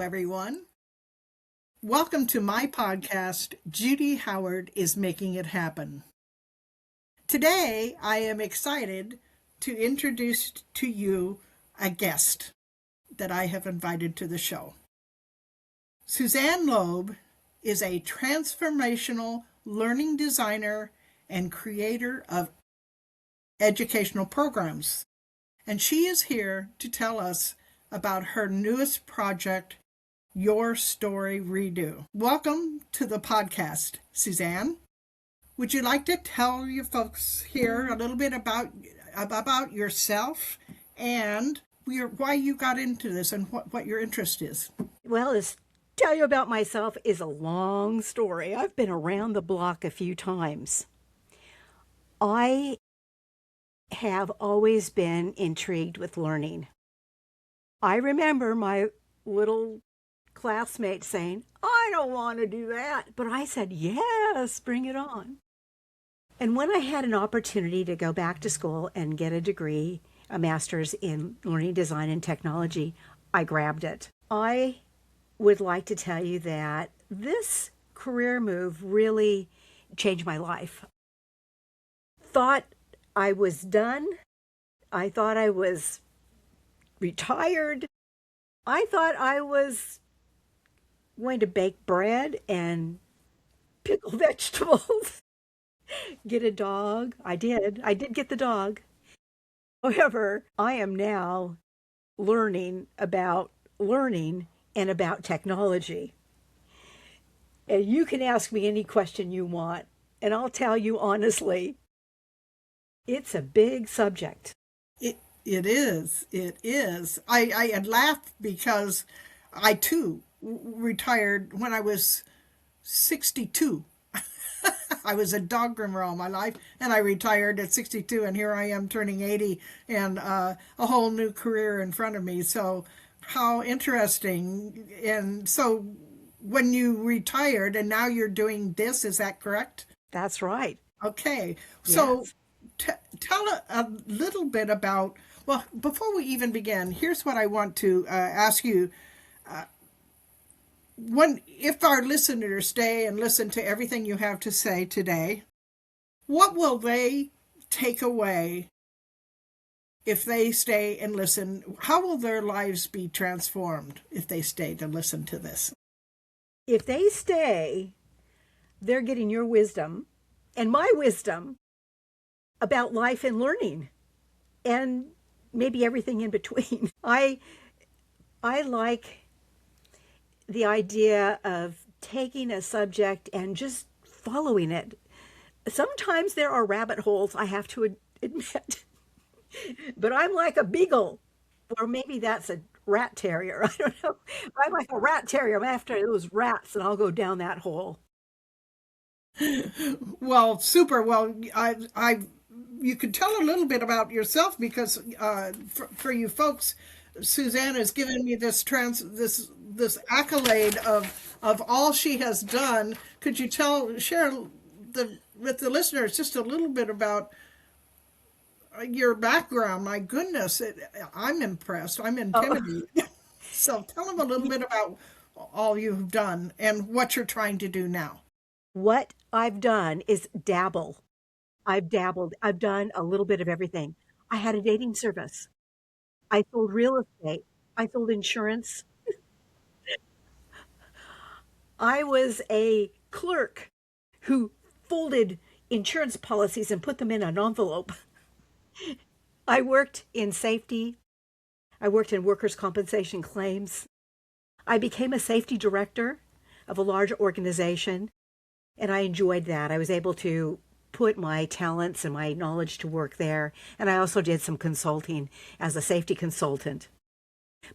everyone. Welcome to my podcast, Judy Howard is Making It Happen. Today, I am excited to introduce to you a guest that I have invited to the show. Suzanne Loeb is a transformational learning designer and creator of educational programs, and she is here to tell us about her newest project, Your Story Redo. Welcome to the podcast, Suzanne. Would you like to tell your folks here a little bit about yourself and why you got into this and what your interest is? Well, to tell you about myself is a long story. I've been around the block a few times. I have always been intrigued with learning. I remember my little classmate saying, "I don't want to do that." But I said, "Yes, bring it on." And when I had an opportunity to go back to school and get a degree, a master's in learning design and technology, I grabbed it. I would like to tell you that this career move really changed my life. Thought I was done. I thought I was retired. I thought I was going to bake bread and pickle vegetables, get a dog. I did get the dog. However, I am now learning about learning and about technology. And you can ask me any question you want, and I'll tell you honestly, it's a big subject. It is. I had laughed because I too retired when I was 62. I was a dog groomer all my life, and I retired at 62, and here I am turning 80, and a whole new career in front of me. So how interesting. And so when you retired and now you're doing this, is that correct? That's right. Okay. So yes. Tell a little bit about, well, before we even begin, here's what I want to ask you. If our listeners stay and listen to everything you have to say today, what will they take away if they stay and listen? How will their lives be transformed if they stay to listen to this? If they stay, they're getting your wisdom and my wisdom about life and learning and maybe everything in between. I like the idea of taking a subject and just following it. Sometimes there are rabbit holes, I have to admit, but I'm like a beagle, or maybe that's a rat terrier. I don't know. I'm like a rat terrier. I'm after those rats, and I'll go down that hole. Well, super. Well, you could tell a little bit about yourself because for you folks, Suzanne has given me this accolade of all she has done. Could you share with the listeners just a little bit about your background? My goodness, I'm impressed. I'm intimidated. So tell them a little bit about all you've done and what you're trying to do now. What I've done is dabble. I've dabbled. I've done a little bit of everything. I had a dating service. I sold real estate. I sold insurance. I was a clerk who folded insurance policies and put them in an envelope. I worked in safety. I worked in workers' compensation claims. I became a safety director of a large organization, and I enjoyed that. I was able to put my talents and my knowledge to work there, and I also did some consulting as a safety consultant.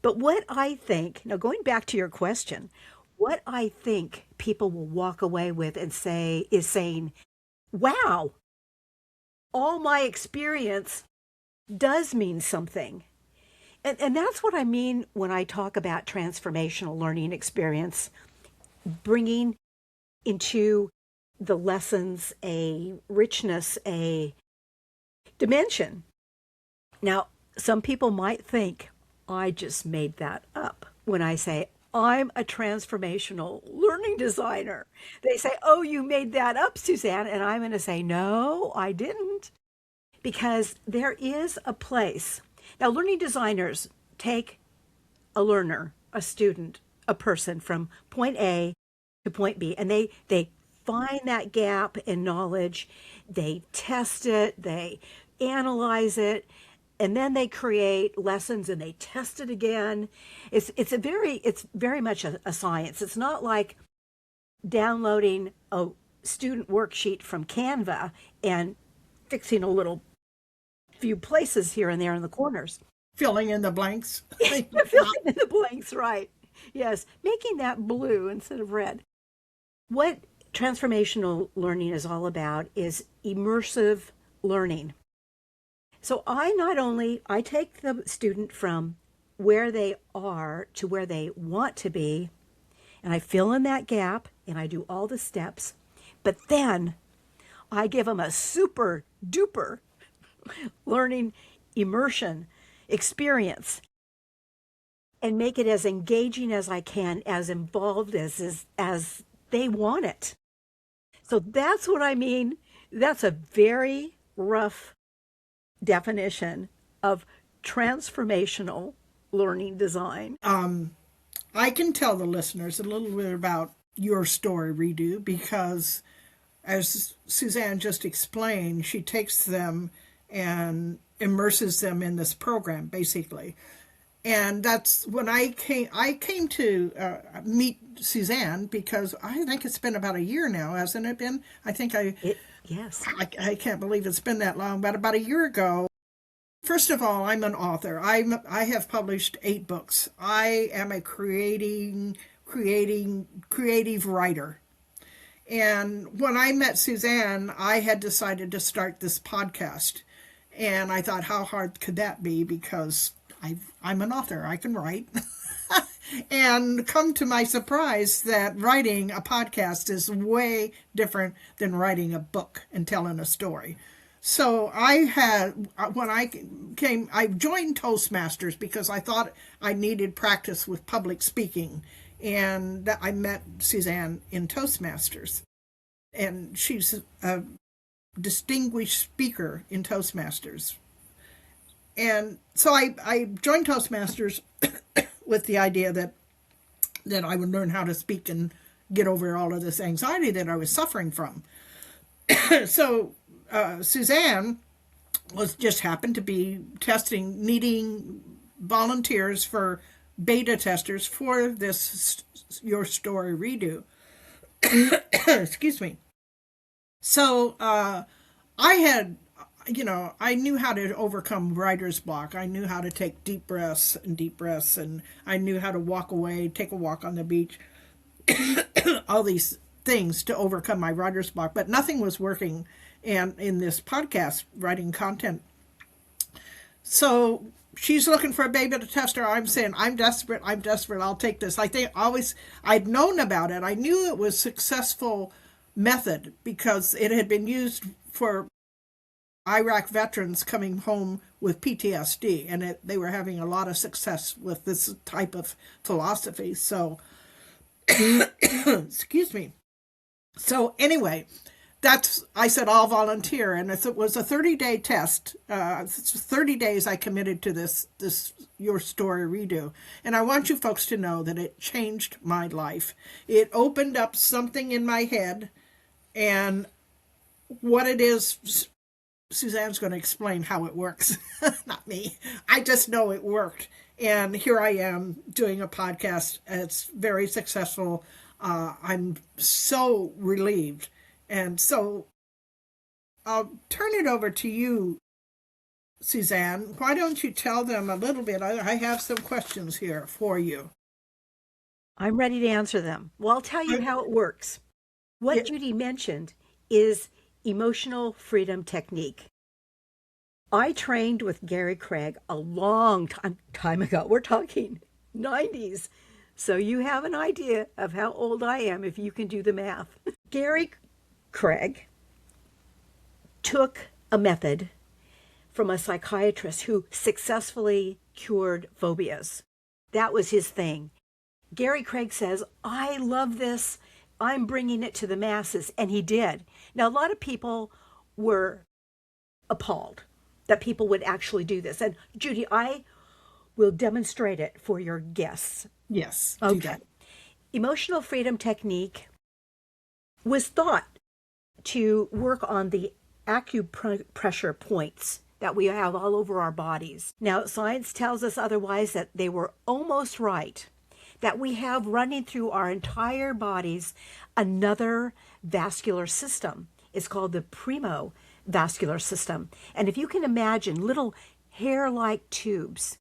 But what I think, now going back to your question, what I think people will walk away with and saying, wow, all my experience does mean something. And that's what I mean when I talk about transformational learning experience, bringing into the lessons a richness, a dimension. Now, some people might think I just made that up when I say I'm a transformational learning designer. They say, oh, you made that up, Suzanne. And I'm going to say, no, I didn't. Because there is a place. Now, learning designers take a learner, a student, a person from point A to point B, and they find that gap in knowledge, they test it, they analyze it, and then they create lessons and they test it again. It's very much a science. It's not like downloading a student worksheet from Canva and fixing a little few places here and there in the corners. Filling in the blanks. Filling in the blanks, right. Yes, making that blue instead of red. What transformational learning is all about is immersive learning. So I take the student from where they are to where they want to be, and I fill in that gap and I do all the steps, but then I give them a super duper learning immersion experience and make it as engaging as I can, as involved as they want it. So that's what I mean. That's a very rough definition of transformational learning design. I can tell the listeners a little bit about your story redo because, as Suzanne just explained, she takes them and immerses them in this program, basically. And that's when I came to meet Suzanne because I think it's been about a year now, hasn't it been? Yes. I can't believe it's been that long, but about a year ago. First of all, I'm an author. I have published 8 books. I am a creative writer. And when I met Suzanne, I had decided to start this podcast. And I thought, how hard could that be? Because I'm an author. I can write. And come to my surprise that writing a podcast is way different than writing a book and telling a story. So I joined Toastmasters because I thought I needed practice with public speaking. And I met Suzanne in Toastmasters. And she's a distinguished speaker in Toastmasters. And so I joined Toastmasters with the idea that I would learn how to speak and get over all of this anxiety that I was suffering from. So Suzanne just happened to be needing volunteers for beta testers for this Your Story redo. Excuse me. So I knew how to overcome writer's block. I knew how to take deep breaths, and I knew how to walk away, take a walk on the beach, all these things to overcome my writer's block. But nothing was working and in this podcast writing content. So she's looking for a beta tester. I'm saying, I'm desperate, I'll take this. I'd known about it. I knew it was a successful method because it had been used for Iraq veterans coming home with PTSD, and they were having a lot of success with this type of philosophy. So, excuse me. So anyway, I said, I'll volunteer. And it was a 30-day test. 30 days I committed to this Your Story redo. And I want you folks to know that it changed my life. It opened up something in my head, and what it is, Suzanne's going to explain how it works. Not me. I just know it worked. And here I am doing a podcast. It's very successful. I'm so relieved. And so I'll turn it over to you, Suzanne. Why don't you tell them a little bit? I have some questions here for you. I'm ready to answer them. Well, I'll tell you how it works. What Judy mentioned is emotional freedom technique. I trained with Gary Craig a long time ago. We're talking 90s. So you have an idea of how old I am if you can do the math. Gary Craig took a method from a psychiatrist who successfully cured phobias. That was his thing. Gary Craig says, I love this. I'm bringing it to the masses. And he did. Now, a lot of people were appalled that people would actually do this. And Judy, I will demonstrate it for your guests. Yes, do Okay. that. Emotional freedom technique was thought to work on the acupressure points that we have all over our bodies. Now, science tells us otherwise, that they were almost right, that we have running through our entire bodies another vascular system. It's called the primo vascular system. And if you can imagine little hair-like tubes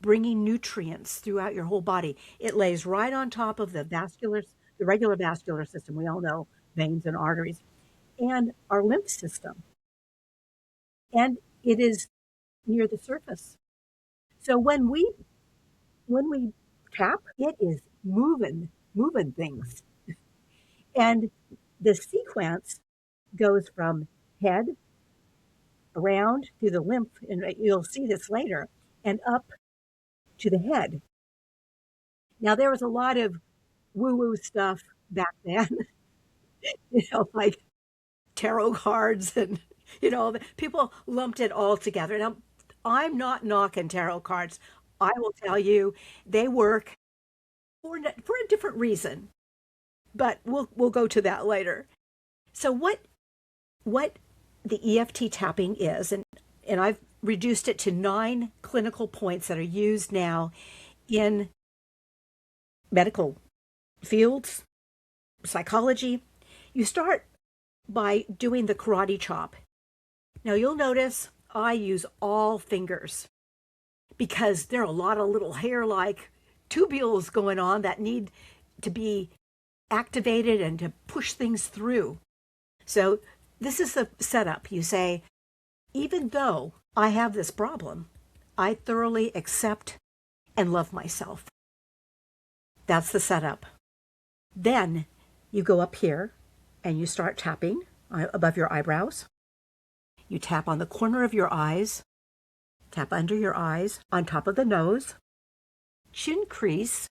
bringing nutrients throughout your whole body, it lays right on top of the regular vascular system. We all know veins and arteries, and our lymph system. And it is near the surface. So when we tap, it is moving things. And the sequence goes from head around through the lymph, and you'll see this later, and up to the head. Now, there was a lot of woo-woo stuff back then, like tarot cards, and, people lumped it all together. Now, I'm not knocking tarot cards. I will tell you, they work for a different reason, but we'll go to that later. So what the EFT tapping is, and I've reduced it to 9 clinical points that are used now in medical fields, psychology. You start by doing the karate chop. Now, you'll notice I use all fingers because there are a lot of little hair-like tubules going on that need to be activated and to push things through. So this is the setup. You say, even though I have this problem, I thoroughly accept and love myself. That's the setup. Then you go up here and you start tapping above your eyebrows. You tap on the corner of your eyes, tap under your eyes, on top of the nose, chin crease,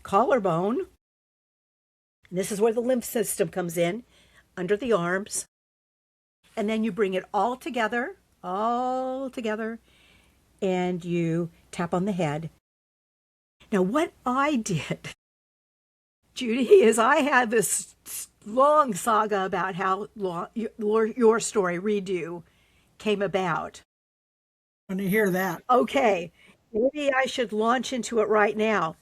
collarbone. And this is where the lymph system comes in, under the arms. And then you bring it all together, and you tap on the head. Now, what I did, Judy, is I had this long saga about how your story, Redo, came about. I want to hear that. Okay, maybe I should launch into it right now.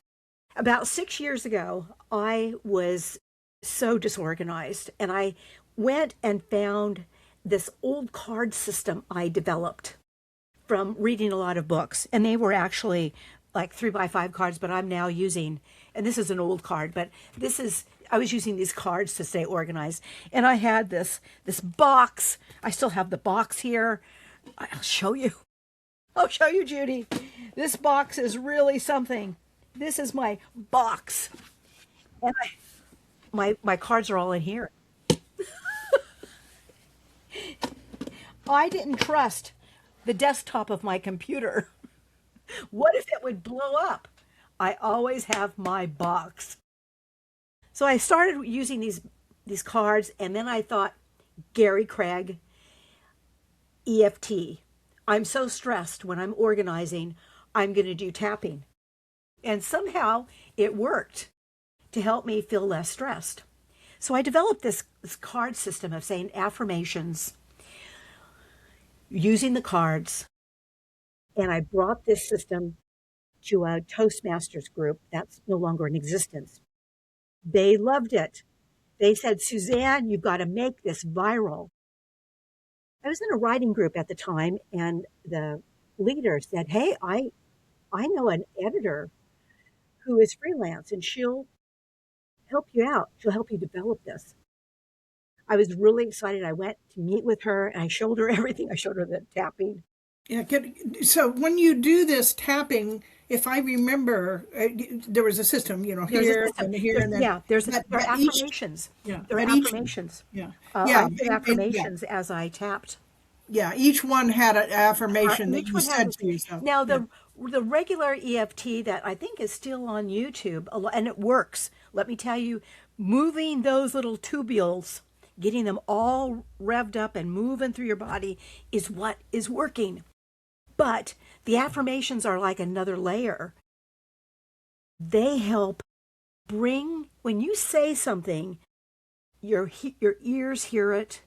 About 6 years ago, I was so disorganized, and I went and found this old card system I developed from reading a lot of books. And they were actually like 3x5 cards, but I'm now using, and this is an old card, but I was using these cards to stay organized. And I had this box. I still have the box here. I'll show you, Judy. This box is really something. This is my box. And my cards are all in here. I didn't trust the desktop of my computer. What if it would blow up? I always have my box. So I started using these cards, and then I thought, Gary Craig, EFT. I'm so stressed when I'm organizing, I'm going to do tapping. And somehow it worked to help me feel less stressed. So I developed this card system of saying affirmations, using the cards, and I brought this system to a Toastmasters group that's no longer in existence. They loved it. They said, Suzanne, you've got to make this viral. I was in a writing group at the time, and the leader said, hey, I know an editor who is freelance, and she'll help you out. She'll help you develop this. I was really excited. I went to meet with her, and I showed her everything. I showed her the tapping. Yeah. So when you do this tapping, if I remember, there was a system, here and here and then. Yeah, there are affirmations. Yeah, there are affirmations. I did affirmations as I tapped. Yeah, each one had an affirmation that you said to yourself. Now, the The regular EFT that I think is still on YouTube, and it works. Let me tell you, moving those little tubules, getting them all revved up and moving through your body is what is working. But the affirmations are like another layer. They help bring, when you say something, your ears hear it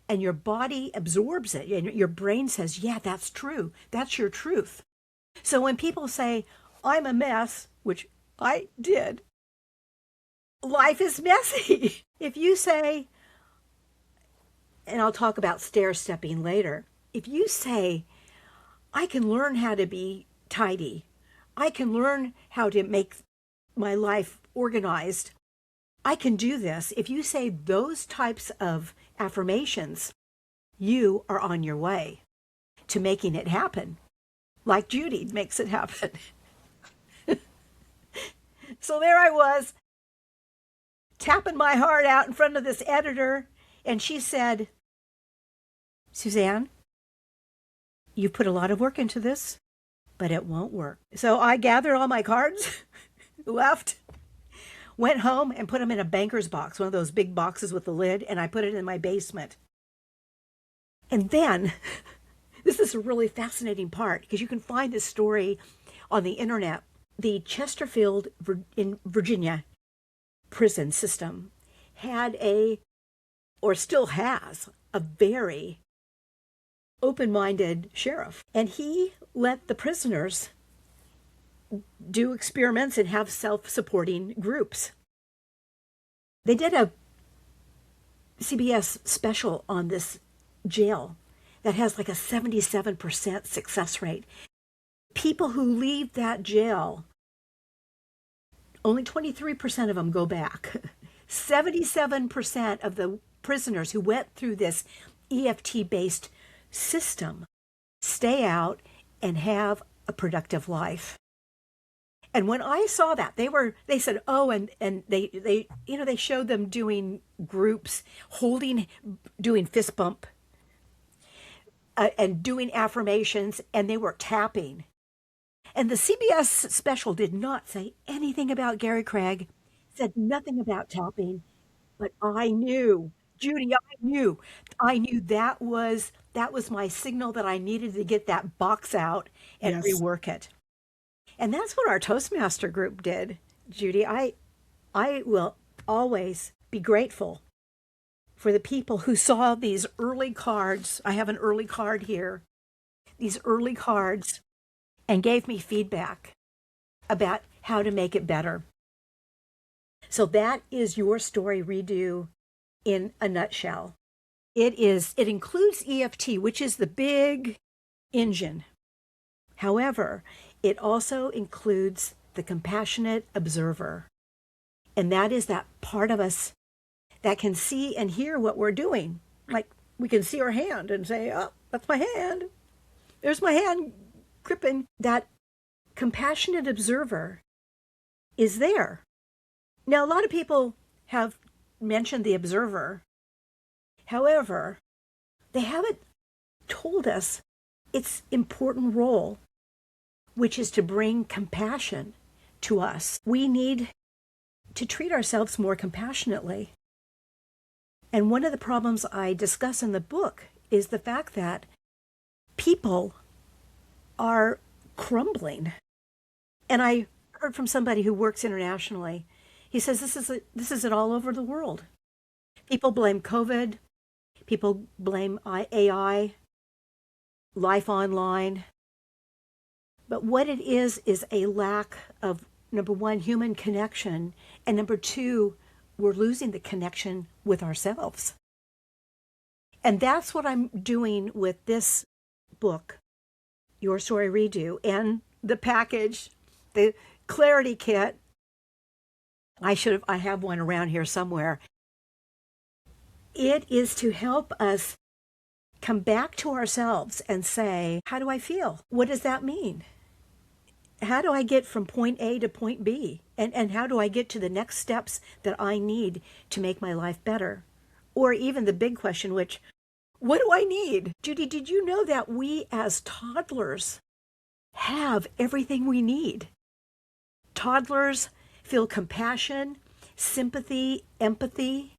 and your body absorbs it. And your brain says, yeah, that's true. That's your truth. So when people say, I'm a mess, which I did, life is messy. If you say, and I'll talk about stair stepping later, if you say, I can learn how to be tidy, I can learn how to make my life organized, I can do this. If you say those types of affirmations, you are on your way to making it happen. Like Judy makes it happen. So there I was, tapping my heart out in front of this editor, and she said, Suzanne, you put a lot of work into this, but it won't work. So I gathered all my cards, left, went home and put them in a banker's box, one of those big boxes with the lid, and I put it in my basement. And then, this is a really fascinating part, because you can find this story on the internet. The Chesterfield, in Virginia, prison system had or still has, a very open-minded sheriff. And he let the prisoners do experiments and have self-supporting groups. They did a CBS special on this jail that has like a 77% success rate. People who leave that jail, only 23% of them go back. 77% of the prisoners who went through this EFT-based system stay out and have a productive life. And when I saw that, they said, oh, and they showed them doing groups, doing fist bump, and doing affirmations, and they were tapping. And the CBS special did not say anything about Gary Craig, said nothing about tapping, but I knew, Judy, I knew that was my signal that I needed to get that box out and Yes. rework it. And that's what our Toastmaster group did, Judy. I will always be grateful for the people who saw these early cards. I have an early card here. These early cards, and gave me feedback about how to make it better. So that is your story redo in a nutshell. It includes EFT, which is the big engine. However, it also includes the compassionate observer. And that is that part of us that can see and hear what we're doing. Like we can see our hand and say, oh, that's my hand. There's my hand gripping. That compassionate observer is there. Now, a lot of people have mentioned the observer. However, they haven't told us its important role, which is to bring compassion to us. We need to treat ourselves more compassionately. And one of the problems I discuss in the book is the fact that people are crumbling. And I heard from somebody who works internationally. He says this is it all over the world. People blame COVID. People blame AI, life online. But what it is a lack of, number one, human connection, and number two, we're losing the connection with ourselves. And that's what I'm doing with this book, Your Story Redo, and the package, the Clarity Kit. I have one around here somewhere. It is to help us come back to ourselves and say, how do I feel? What does that mean? How do I get from point A to point B? And how do I get to the next steps that I need to make my life better? Or even the big question, which, what do I need? Judy, did you know that we as toddlers have everything we need. Toddlers feel compassion, sympathy, empathy.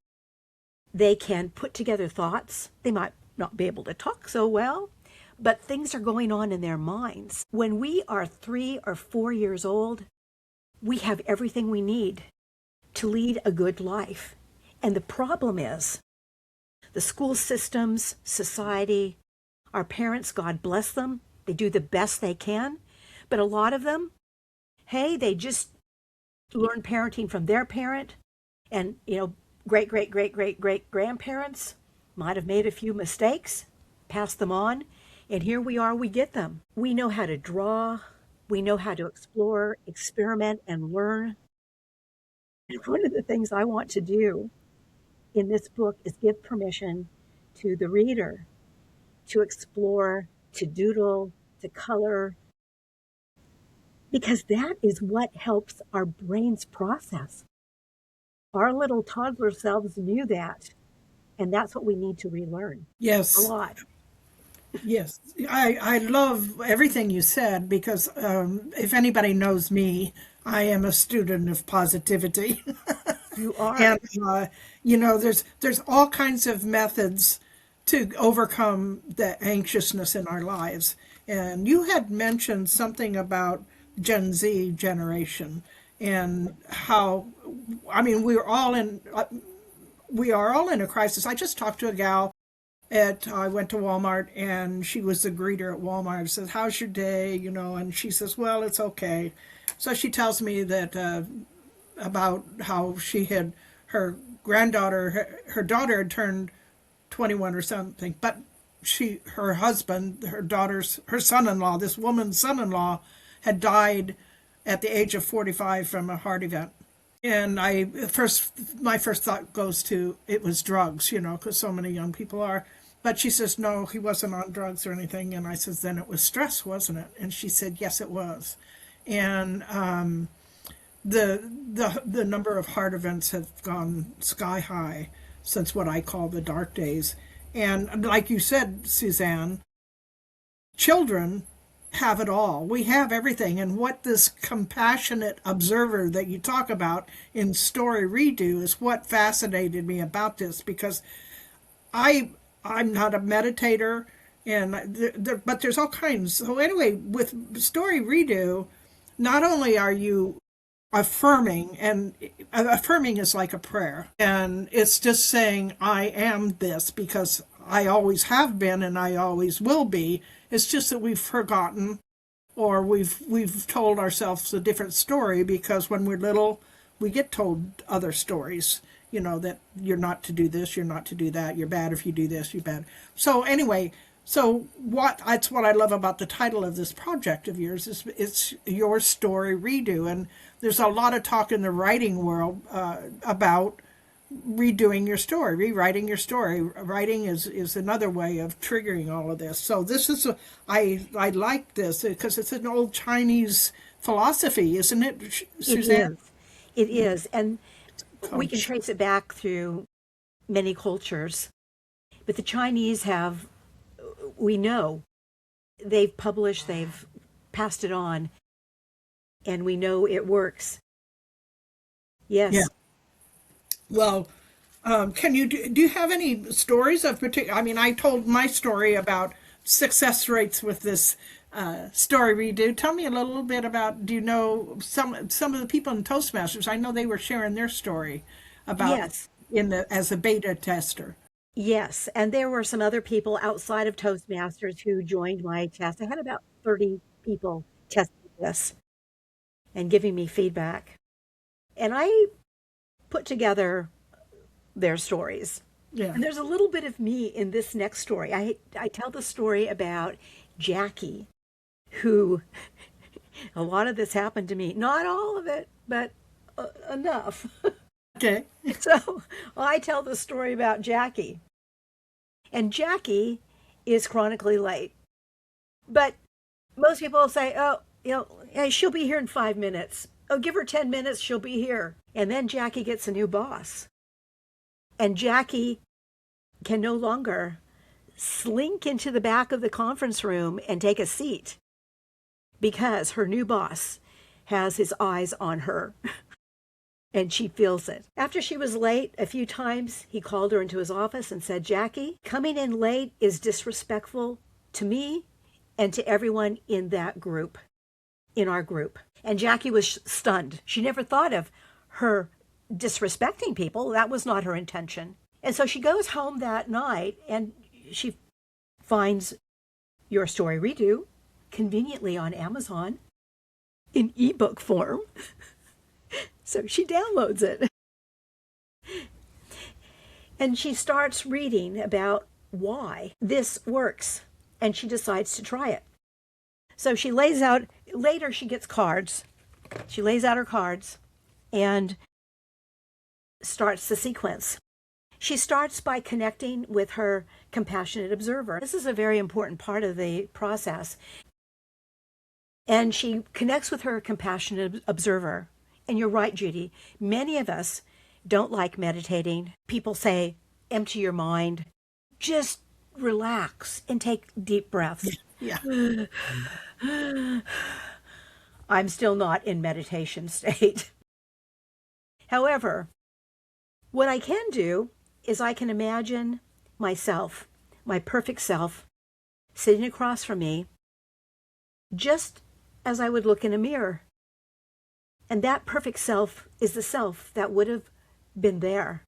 They can put together thoughts. They might not be able to talk so well, but things are going on in their minds. When we are 3 or 4 years old, we have everything we need to lead a good life. And the problem is the school systems, society, our parents, God bless them, they do the best they can. But a lot of them, hey, they just learn parenting from their parent. And, great grandparents might have made a few mistakes, passed them on. And here we are, we get them. We know how to draw. We know how to explore, experiment, and learn. And one of the things I want to do in this book is give permission to the reader to explore, to doodle, to color, because that is what helps our brains process. Our little toddler selves knew that, and that's what we need to relearn. A Yes. lot. Yes, I love everything you said because if anybody knows me, I am a student of positivity. You are. And there's all kinds of methods to overcome the anxiousness in our lives. And you had mentioned something about Gen Z generation and how, I mean, we are all in a crisis. I just talked to a gal I went to Walmart and she was the greeter at Walmart. I said, "How's your day?" And she says, "Well, it's okay." So she tells me that about how she had her granddaughter, her daughter had turned 21 or something, but her husband, her son-in-law, this woman's son-in-law, had died at the age of 45 from a heart event. And my first thought goes to it was drugs, because so many young people are. But she says, no, he wasn't on drugs or anything. And I says, then it was stress, wasn't it? And she said, yes, it was. And the number of heart events have gone sky high since what I call the dark days. And like you said, Suzanne, children have it all. We have everything. And what this compassionate observer that you talk about in Story Redo is what fascinated me about this, because I'm not a meditator, and but there's all kinds. So anyway, with Story Redo, not only are you affirming, and affirming is like a prayer, and it's just saying I am this because I always have been and I always will be. It's just that we've forgotten, or we've told ourselves a different story, because when we're little we get told other stories, that you're not to do this, you're not to do that, you're bad if you do this, you're bad. So anyway, that's what I love about the title of this project of yours, is it's Your Story Redo. And there's a lot of talk in the writing world about redoing your story, rewriting your story. Writing is another way of triggering all of this. So I like this because it's an old Chinese philosophy, isn't it, Suzanne? It is. And we can Coach. trace it back through many cultures. But the Chinese we know, they've published, they've passed it on, and we know it works. Yes. Yeah. Well, can you do you have any stories of particular? I mean, I told my story about success rates with this story redo. Tell me a little bit about. Do you know some of the people in Toastmasters? I know they were sharing their story about Yes. as a beta tester. Yes. And there were some other people outside of Toastmasters who joined my test. I had about 30 people testing this and giving me feedback. And I put together their stories. Yeah. And there's a little bit of me in this next story. I tell the story about Jackie, who a lot of this happened to me. Not all of it, but enough. Okay. So I tell the story about Jackie. And Jackie is chronically late. But most people say, oh, hey, she'll be here in 5 minutes. Oh, give her 10 minutes, she'll be here. And then Jackie gets a new boss. And Jackie can no longer slink into the back of the conference room and take a seat. because her new boss has his eyes on her and she feels it. After she was late a few times, he called her into his office and said, Jackie, coming in late is disrespectful to me and to everyone in that group, in our group. And Jackie was stunned. She never thought of her disrespecting people. That was not her intention. And so she goes home that night and she finds Your Story Redo conveniently on Amazon in ebook form. So she downloads it. And she starts reading about why this works. And she decides to try it. So she lays out, later she gets cards. She lays out her cards and starts the sequence. She starts by connecting with her compassionate observer. This is a very important part of the process. And she connects with her compassionate observer. And you're right, Judy. Many of us don't like meditating. People say, empty your mind. Just relax and take deep breaths. Yeah. I'm still not in meditation state. However, what I can do is I can imagine myself, my perfect self, sitting across from me, just as I would look in a mirror. And that perfect self is the self that would have been there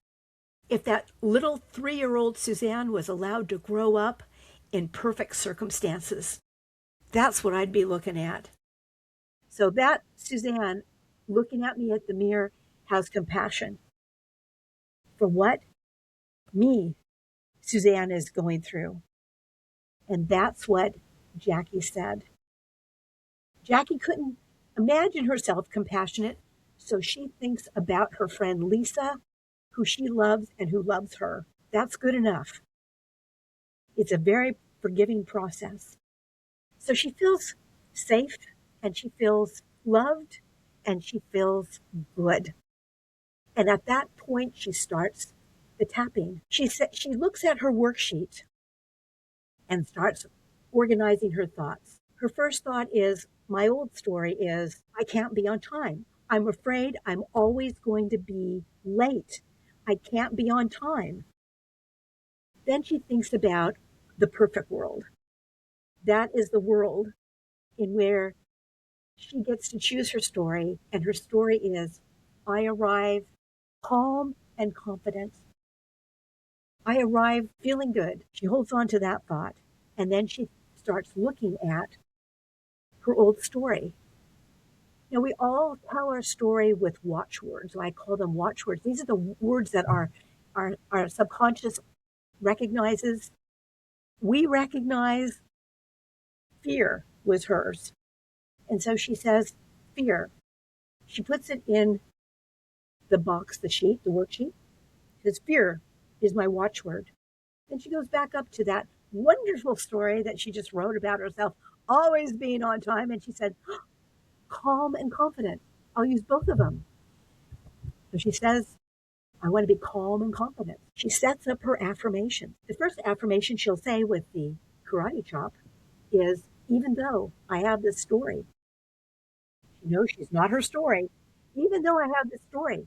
if that little 3-year-old Suzanne was allowed to grow up in perfect circumstances. That's what I'd be looking at. So that Suzanne looking at me at the mirror has compassion for what me, Suzanne, is going through. And that's what Jackie said. Jackie couldn't imagine herself compassionate, so she thinks about her friend Lisa, who she loves and who loves her. That's good enough. It's a very forgiving process. So she feels safe and she feels loved and she feels good. And at that point, she starts the tapping. She looks at her worksheet and starts organizing her thoughts. Her first thought is, my old story is, I can't be on time. I'm afraid I'm always going to be late. I can't be on time. Then she thinks about the perfect world. That is the world in where she gets to choose her story, and her story is, I arrive calm and confident. I arrive feeling good. She holds on to that thought, and then she starts looking at her old story. Now, we all tell our story with watchwords. I call them watchwords. These are the words that our subconscious recognizes. We recognize fear was hers. And so she says, fear. She puts it in the box, the sheet, the worksheet. She says, fear is my watchword. Then she goes back up to that wonderful story that she just wrote about herself, always being on time. And she said, calm and confident. I'll use both of them. So she says, I want to be calm and confident. She sets up her affirmations. The first affirmation she'll say with the karate chop is, even though I have this story, she knows she's not her story, even though I have this story,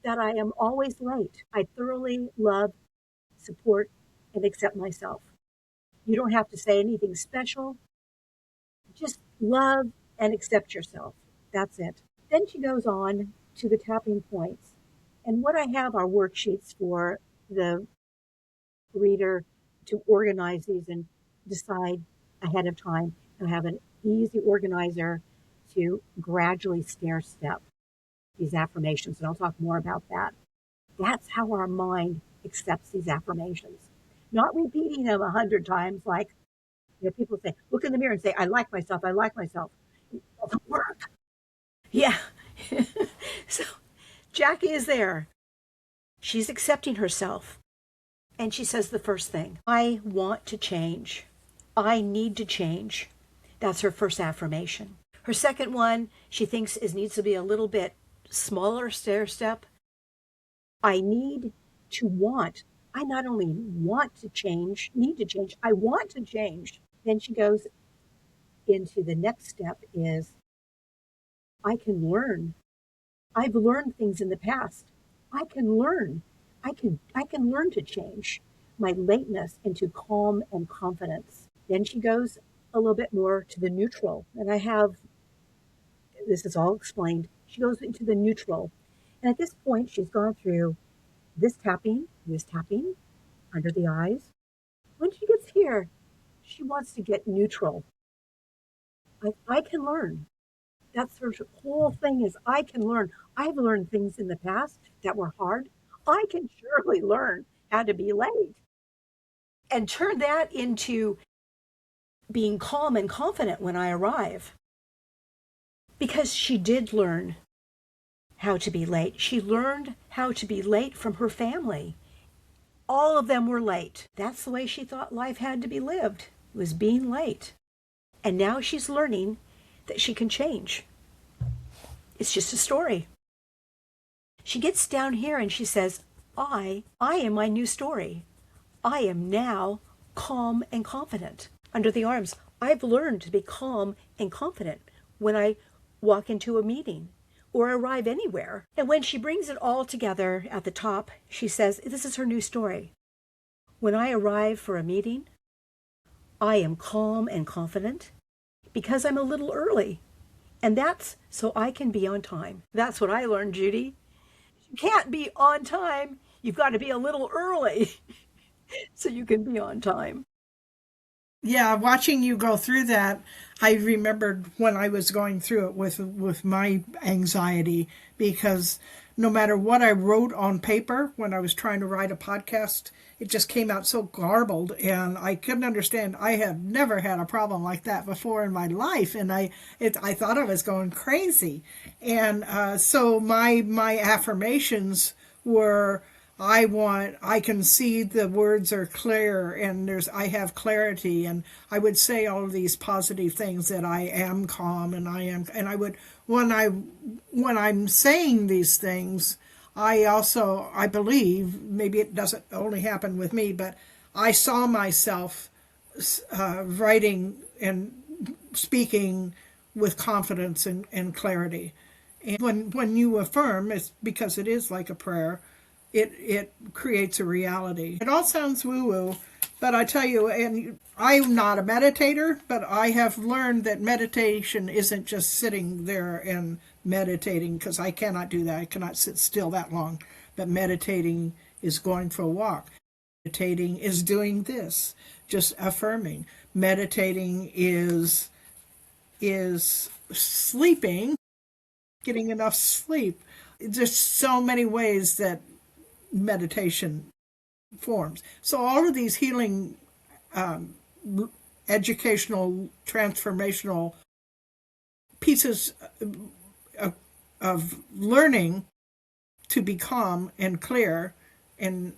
that I am always late, I thoroughly love, support, and accept myself. You don't have to say anything special. Just love and accept yourself. That's it. Then she goes on to the tapping points. And what I have are worksheets for the reader to organize these and decide ahead of time. And I have an easy organizer to gradually stair step these affirmations. And I'll talk more about that. That's how our mind accepts these affirmations. Not repeating them 100 times like people say, look in the mirror and say, I like myself, I like myself. It doesn't work. Yeah. So Jackie is there. She's accepting herself. And she says the first thing, I want to change. I need to change. That's her first affirmation. Her second one, she thinks needs to be a little bit smaller stair step. I need to want. I not only want to change, need to change, I want to change. Then she goes into the next step is I can learn. I've learned things in the past. I can learn. I can learn to change my lateness into calm and confidence. Then she goes a little bit more to the neutral. And I have this is all explained. She goes into the neutral. And at this point she's gone through this tapping under the eyes. When she gets here, she wants to get neutral. I can learn. That's her whole thing is I can learn. I've learned things in the past that were hard. I can surely learn how to be late and turn that into being calm and confident when I arrive. Because she did learn how to be late. She learned how to be late from her family. All of them were late. That's the way she thought life had to be lived, was being late. And now she's learning that she can change. It's just a story. She gets down here and she says, I am my new story. I am now calm and confident. Under the arms, I've learned to be calm and confident when I walk into a meeting or arrive anywhere. And when she brings it all together at the top, she says, this is her new story. When I arrive for a meeting, I am calm and confident because I'm a little early. And that's so I can be on time. That's what I learned, Judy. You can't be on time. You've got to be a little early so you can be on time. Yeah, watching you go through that, I remembered when I was going through it with my anxiety, because no matter what I wrote on paper when I was trying to write a podcast, it just came out so garbled, and I couldn't understand. I have never had a problem like that before in my life, and I thought I was going crazy. And so my affirmations were, I can see the words are clear, and I have clarity, and I would say all of these positive things, that I am calm, and I would, when I'm saying these things, I believe, maybe it doesn't only happen with me, but I saw myself writing and speaking with confidence and clarity. And when you affirm, it's because it is like a prayer. It creates a reality. It all sounds woo-woo, but I tell you, and I'm not a meditator, but I have learned that meditation isn't just sitting there and meditating, because I cannot do that. I cannot sit still that long. But meditating is going for a walk. Meditating is doing this, just affirming. Meditating is sleeping, getting enough sleep. There's so many ways that meditation forms. So all of these healing, educational, transformational pieces of learning to be calm and clear and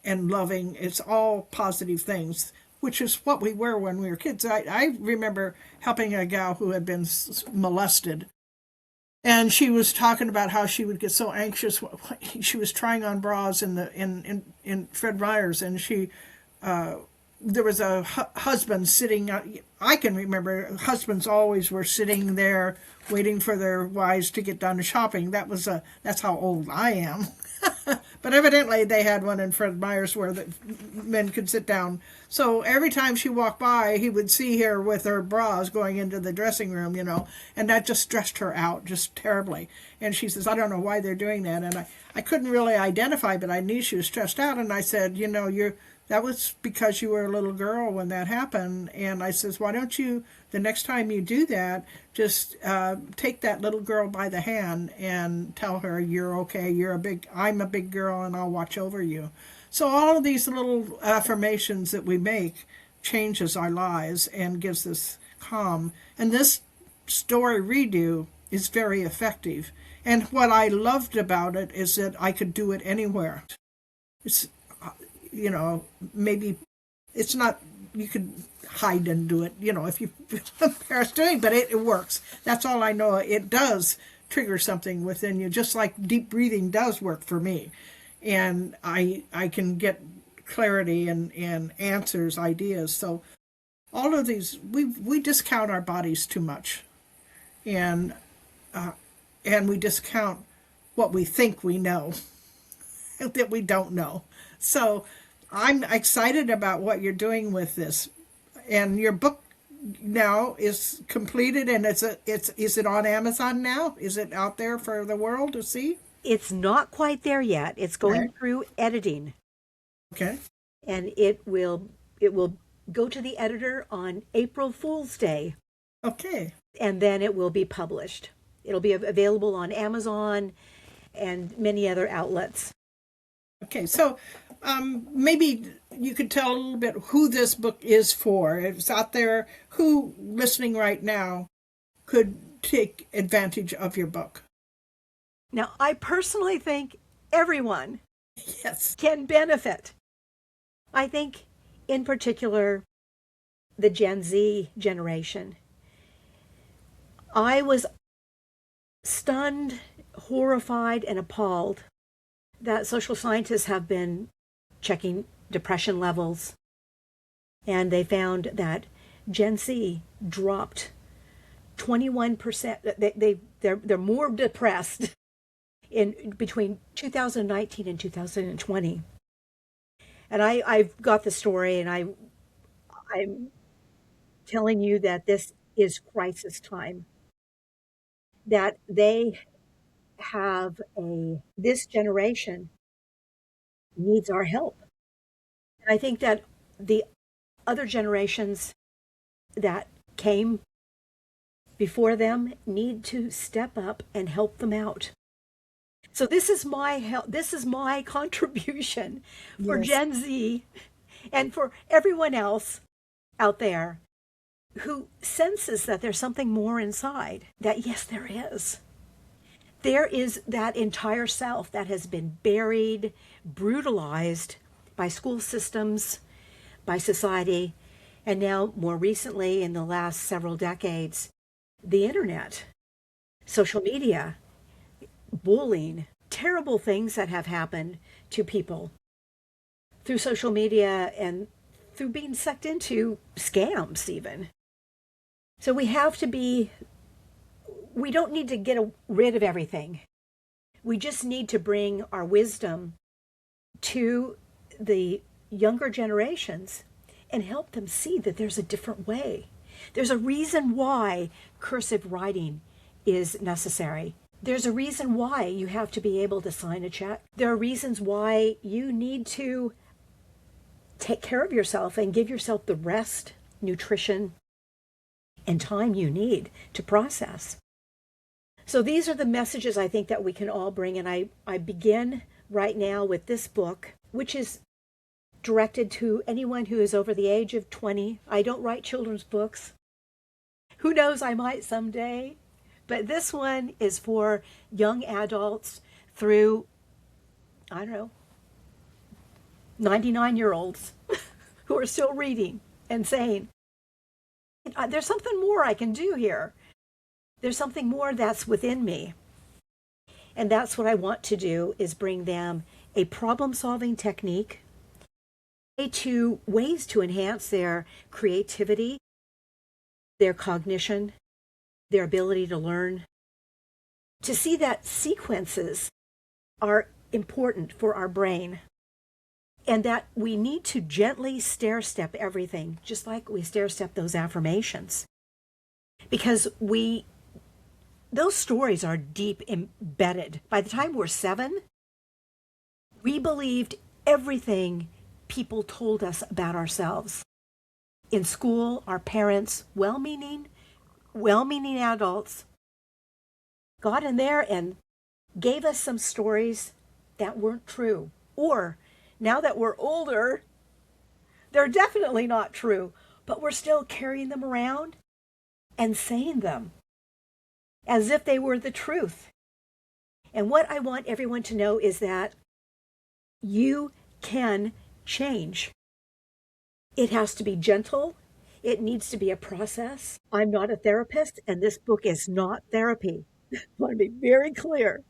loving, it's all positive things, which is what we were when we were kids. I remember helping a gal who had been molested. And she was talking about how she would get so anxious. She was trying on bras in Fred Meyer's, and there was a husband sitting. I can remember husbands always were sitting there waiting for their wives to get done shopping. That's how old I am. But evidently they had one in Fred Meyer's where the men could sit down. So every time she walked by, he would see her with her bras going into the dressing room, and that just stressed her out just terribly. And she says, I don't know why they're doing that. And I couldn't really identify, but I knew she was stressed out. And I said, that was because you were a little girl when that happened. And I says, why don't you, the next time you do that, just take that little girl by the hand and tell her you're okay, I'm a big girl and I'll watch over you. So all of these little affirmations that we make changes our lives and gives us calm. And this story redo is very effective. And what I loved about it is that I could do it anywhere. It's maybe it's not, you could hide and do it, if you embarrassed doing, but it works. That's all I know. It does trigger something within you, just like deep breathing does work for me. And I can get clarity and answers, ideas. So all of these, we discount our bodies too much, and and we discount what we think we know that we don't know. So I'm excited about what you're doing with this, and your book now is completed, and it's is it on Amazon now? Is it out there for the world to see? It's not quite there yet. It's Okay. going through editing, Okay. and it will go to the editor on April Fool's Day, Okay. and then it will be published. It'll be available on Amazon and many other outlets. Okay. So maybe you could tell a little bit who this book is for. It's out there. Who listening right now could take advantage of your book? Now, I personally think everyone Yes. can benefit. I think, in particular, the Gen Z generation. I was stunned, horrified, and appalled that social scientists have been checking depression levels, and they found that Gen Z dropped 21%. They're more depressed in between 2019 and 2020. And I've got the story, and I'm telling you that this is crisis time. That they have this generation needs our help. And I think that the other generations that came before them need to step up and help them out. So this is my help. This is my contribution for Yes. Gen Z and for everyone else out there who senses that there's something more inside. That yes, there is. There is that entire self that has been buried, brutalized by school systems, by society, and now more recently in the last several decades, the internet, social media, bullying, terrible things that have happened to people through social media and through being sucked into scams even. So we don't need to get rid of everything. We just need to bring our wisdom to the younger generations and help them see that there's a different way. There's a reason why cursive writing is necessary. There's a reason why you have to be able to sign a check. There are reasons why you need to take care of yourself and give yourself the rest, nutrition, and time you need to process. So these are the messages I think that we can all bring. And I begin right now with this book, which is directed to anyone who is over the age of 20. I don't write children's books. Who knows, I might someday. But this one is for young adults through, I don't know, 99-year-olds who are still reading and saying, there's something more I can do here. There's something more that's within me. And that's what I want to do, is bring them a problem-solving technique, to ways to enhance their creativity, their cognition, their ability to learn, to see that sequences are important for our brain, and that we need to gently stair-step everything, just like we stair-step those affirmations. Because those stories are deep embedded. By the time we're 7, we believed everything people told us about ourselves. In school, our parents, well-meaning adults, got in there and gave us some stories that weren't true. Or, now that we're older, they're definitely not true, but we're still carrying them around and saying them as if they were the truth. And what I want everyone to know is that you can change. It has to be gentle. It needs to be a process. I'm not a therapist, and this book is not therapy. I want to be very clear.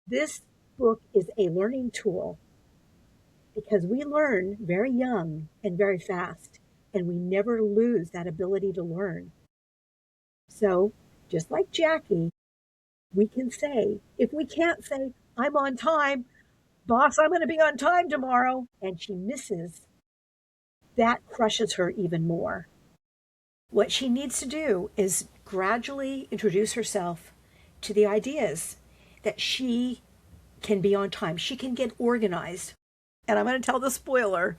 This book is a learning tool, because we learn very young and very fast, and we never lose that ability to learn. So, just like Jackie, we can say, if we can't say, I'm on time, boss, I'm going to be on time tomorrow, and she misses, that crushes her even more. What she needs to do is gradually introduce herself to the ideas that she can be on time. She can get organized. And I'm going to tell the spoiler.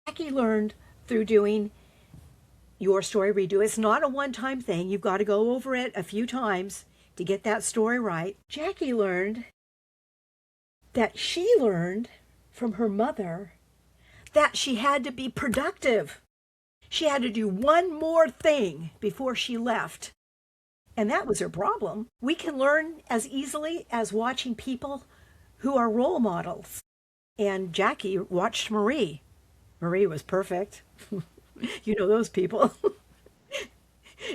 Jackie learned through doing your story redo. It's not a one-time thing. You've got to go over it a few times to get that story right. Jackie learned that she learned from her mother that she had to be productive. She had to do one more thing before she left. And that was her problem. We can learn as easily as watching people who are role models. And Jackie watched Marie. Marie was perfect. You know those people.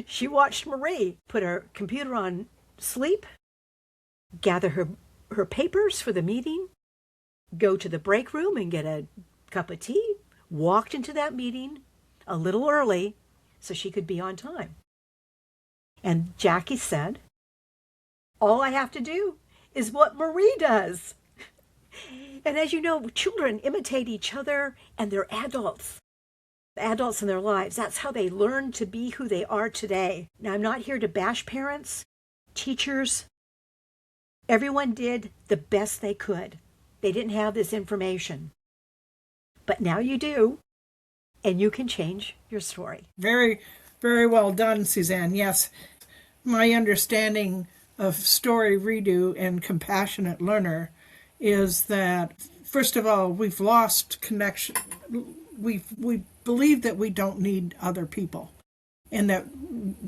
She watched Marie put her computer on sleep, gather her papers for the meeting, go to the break room and get a cup of tea, walked into that meeting a little early so she could be on time. And Jackie said, all I have to do is what Marie does. And as you know, children imitate each other and they're adults. Adults in their lives. That's how they learn to be who they are today. Now, I'm not here to bash parents, teachers. Everyone did the best they could. They didn't have this information. But now you do, and you can change your story. Very, very well done, Suzanne. Yes, my understanding of story redo and compassionate learner is that, first of all, we've lost connection. We believe that we don't need other people and that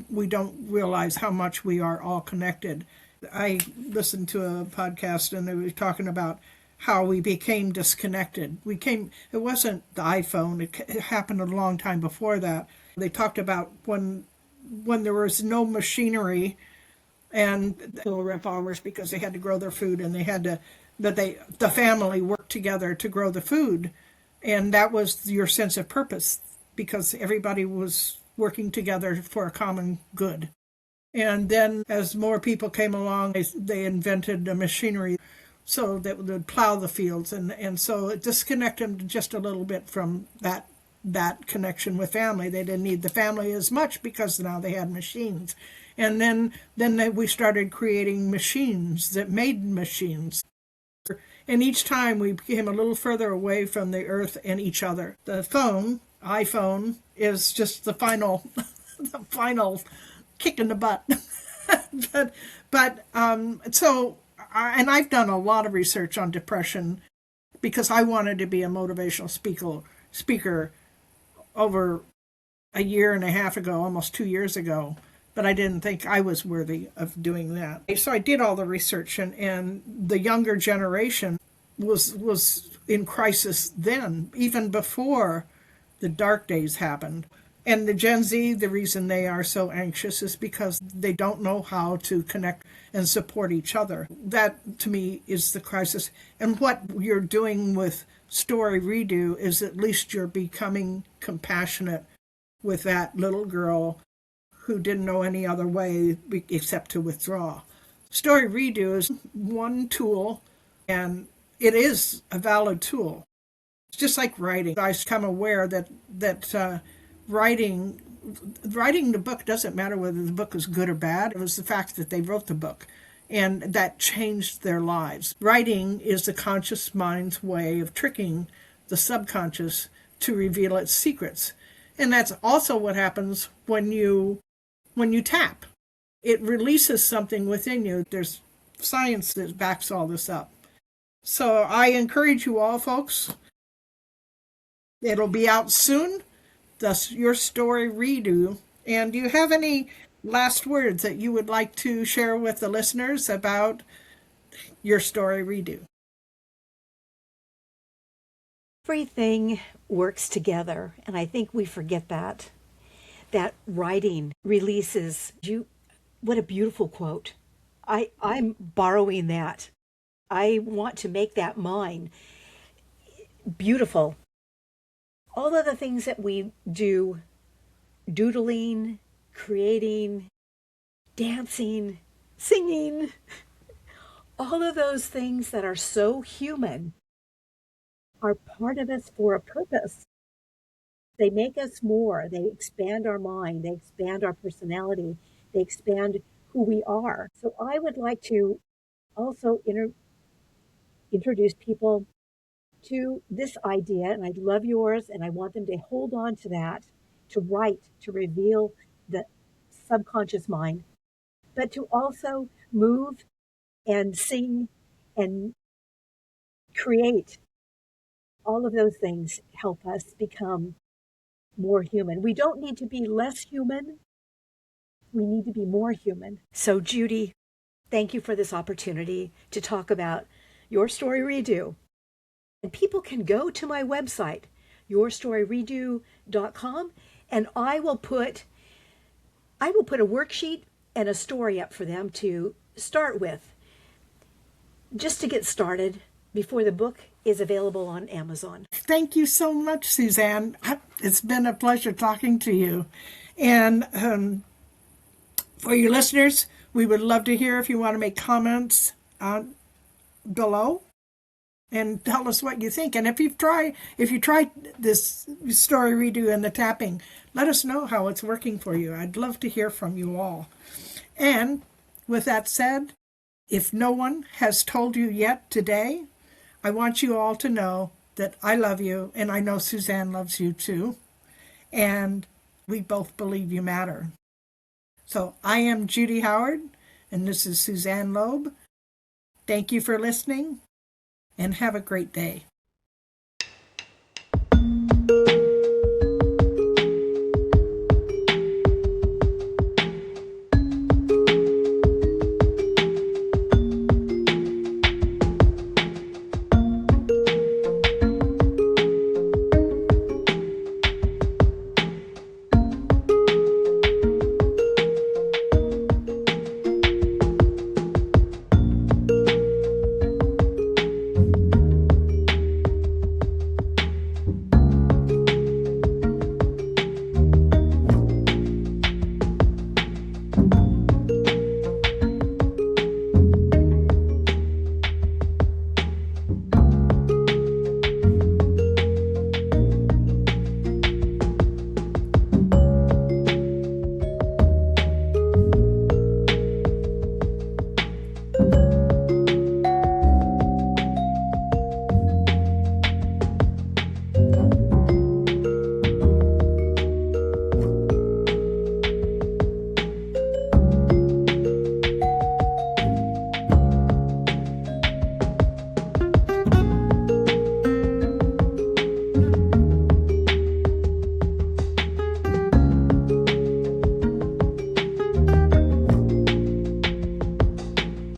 we don't realize how much we are all connected. I listened to a podcast and they were talking about how we became disconnected. It wasn't the iPhone, it happened a long time before that. They talked about when there was no machinery and they were farmers because they had to grow their food and the family worked together to grow the food. And that was your sense of purpose because everybody was working together for a common good. And then as more people came along, they invented a machinery so that would plow the fields. And so it disconnected them just a little bit from that connection with family. They didn't need the family as much because now they had machines. And then we started creating machines that made machines. And each time we became a little further away from the earth and each other. The iPhone, is just the final kick in the butt. And I've done a lot of research on depression because I wanted to be a motivational speaker over a year and a half ago, almost 2 years ago. But I didn't think I was worthy of doing that. So I did all the research, and the younger generation was in crisis then, even before the dark days happened. And the Gen Z, the reason they are so anxious is because they don't know how to connect and support each other. That, to me, is the crisis. And what you're doing with Story Redo is at least you're becoming compassionate with that little girl who didn't know any other way except to withdraw. Story Redo is one tool, and it is a valid tool. It's just like writing. I become aware that writing the book doesn't matter whether the book is good or bad. It was the fact that they wrote the book, and that changed their lives. Writing is the conscious mind's way of tricking the subconscious to reveal its secrets. And that's also what happens when you tap. It releases something within you. There's science that backs all this up. So I encourage you all, folks. It'll be out soon. Thus, your story redo. And do you have any last words that you would like to share with the listeners about your story redo? Everything works together, and I think we forget that. That writing releases you. What a beautiful quote. I'm borrowing that. I want to make that mine. Beautiful. All of the things that we do, doodling, creating, dancing, singing, all of those things that are so human are part of us for a purpose. They make us more. They expand our mind. They expand our personality. They expand who we are. So I would like to also introduce people to this idea, and I love yours, and I want them to hold on to that, to write, to reveal the subconscious mind, but to also move and sing and create. All of those things help us become more human. We don't need to be less human. We need to be more human. So, Judy, thank you for this opportunity to talk about Your Story Redo. And people can go to my website, yourstoryredo.com, and I will put a worksheet and a story up for them to start with, just to get started before the book is available on Amazon. Thank you so much, Suzanne. It's been a pleasure talking to you. And for your listeners, we would love to hear if you want to make comments below and tell us what you think. And if you tried this story redo and the tapping, let us know how it's working for you. I'd love to hear from you all. And with that said, if no one has told you yet today, I want you all to know that I love you, and I know Suzanne loves you too, and we both believe you matter. So I am Judy Howard, and this is Suzanne Loeb. Thank you for listening, and have a great day.